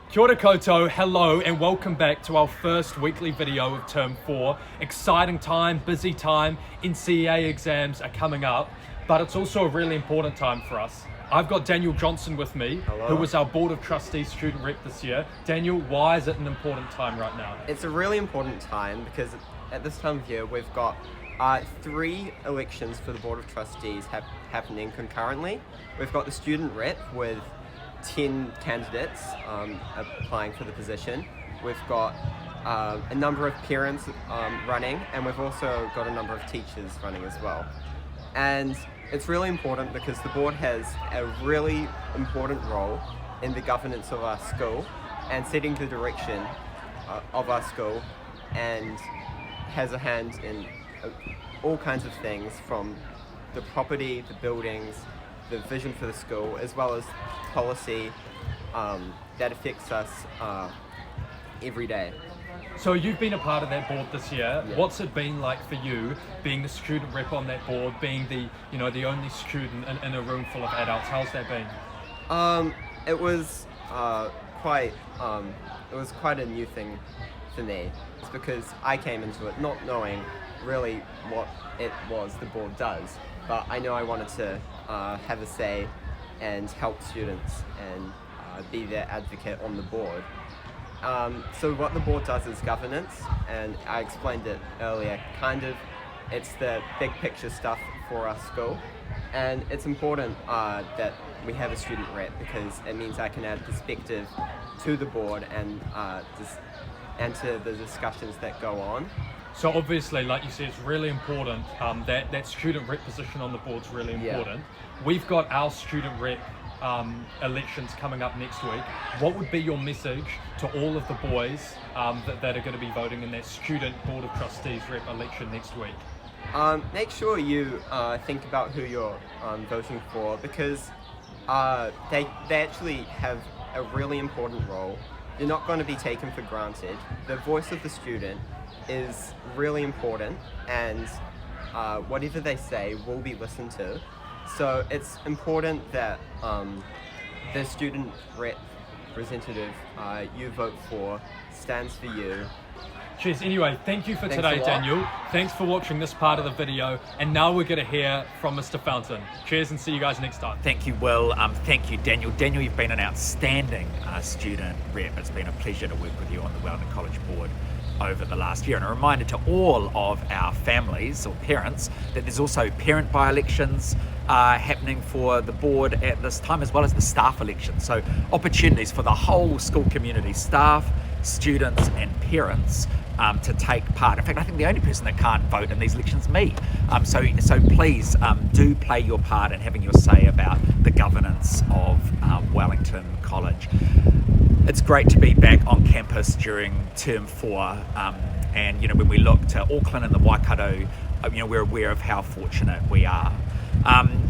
Kia ora koutou, hello and welcome back to our first weekly video of Term 4. Exciting time, busy time, NCEA exams are coming up, but it's also a really important time for us. I've got Daniel Johnson with me, Hello. who was our Board of Trustees student rep this year. Daniel, why is it an important time right now? It's a really important time because at this time of year we've got 3 elections for the Board of Trustees happening concurrently. We've got the student rep with 10 candidates applying for the position. We've got a number of parents running, and we've also got a number of teachers running as well. And it's really important because the board has a really important role in the governance of our school and setting the direction of our school, and has a hand in all kinds of things, from the property, the buildings, the vision for the school, as well as policy that affects us every day. So you've been a part of that board this year. Yeah. What's it been like for you being the student rep on that board, being the only student in a room full of adults? How's that been? It was quite a new thing for me. It's because I came into it not knowing really what it was the board does, but I know I wanted to have a say and help students and be their advocate on the board. So what the board does is governance, and I explained it earlier, it's the big picture stuff for our school, and it's important that we have a student rep because it means I can add perspective to the board and to the discussions that go on. So obviously, like you said, it's really important, that student rep position on the board's really important. Yeah. We've got our student rep elections coming up next week. What would be your message to all of the boys that are going to be voting in that student Board of Trustees rep election next week? Make sure you think about who you're voting for, because they actually have a really important role. They're not going to be taken for granted. The voice of the student is really important, and whatever they say will be listened to. So it's important that the student representative you vote for stands for you. Cheers. Anyway, thank you for Thanks today, a lot. Daniel. Thanks for watching this part of the video. And now we're going to hear from Mr. Fountain. Cheers, and see you guys next time. Thank you, Will. Thank you, Daniel. Daniel, you've been an outstanding student rep. It's been a pleasure to work with you on the Wellington College Board over the last year. And a reminder to all of our families or parents that there's also parent by-elections happening for the board at this time, as well as the staff elections. So opportunities for the whole school community, staff, students and parents to take part. In fact, I think the only person that can't vote in these elections is me. So please do play your part in having your say about the governance of Wellington College. It's great to be back on campus during Term 4, and when we look to Auckland and the Waikato, we're aware of how fortunate we are.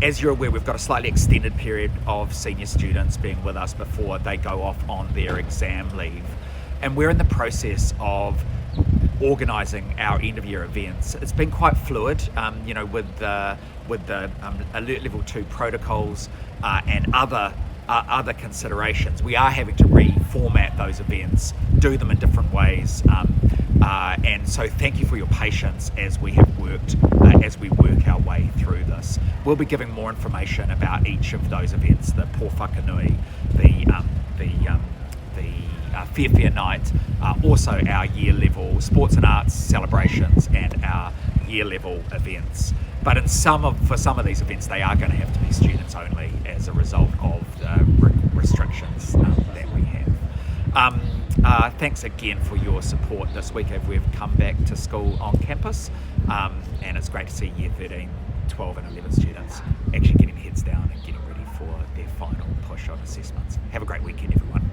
As you're aware, we've got a slightly extended period of senior students being with us before they go off on their exam leave, and we're in the process of organising our end of year events. It's been quite fluid, with the Alert Level 2 protocols and other considerations. We are having to reformat those events, do them in different ways, and so thank you for your patience as we have worked, as we work our way through this. We'll be giving more information about each of those events: the Pō Whakanui, the Fair Night, also our year level sports and arts celebrations and our year level events. But for some of these events, they are going to have to be students only as a result of restrictions that we have. Thanks again for your support this week as we've come back to school on campus, and it's great to see year 13, 12 and 11 students actually getting heads down and getting ready for their final push on assessments. Have a great weekend, everyone.